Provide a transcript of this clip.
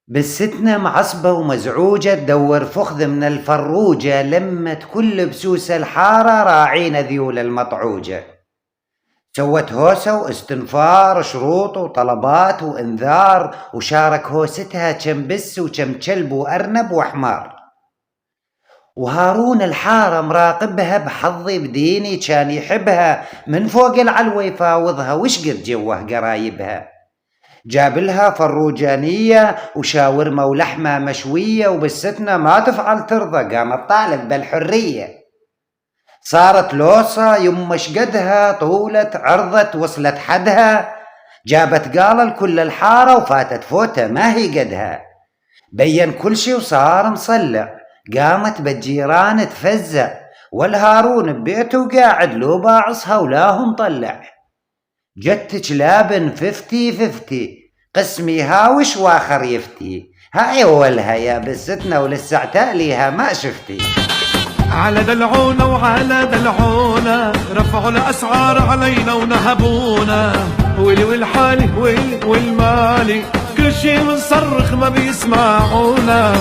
بالستنا معصبة ومزعوجة تدور فخذ من الفروجة، لمت كل بسوس الحارة راعين ذيول المطعوجة. سوت هوسة واستنفار، شروط وطلبات وانذار، وشارك هوستها كم بس وكم كلب وارنب وحمار. وهارون الحارة مراقبها بحظي بديني، كان يحبها من فوق العلوة يفاوضها وشقد جوه قرايبها. جابلها فروجانية وشاورما ولحمة مشوية، وبالستنا ما تفعل ترضى قامت طالب بالحرية. صارت لوصة يم شقدها، طولت عرضت وصلت حدها، جابت قال لكل الحارة وفاتت فوتة ما هي قدها. بين كل شي وصار مصلع، قامت بالجيران تفزع، والهارون ببيته قاعد لو باعصها ولا مطلع. جتك لابن 50-50، قسمي هاوش واخر يفتي، هاي اولها يا بستنا ولسه تاليها ما شفتي. على دلعونا وعلى دلعونا، رفعوا الاسعار علينا ونهبونا، ويلي والحالي ويلي والمالي، كل شي منصرخ ما بيسمعونا.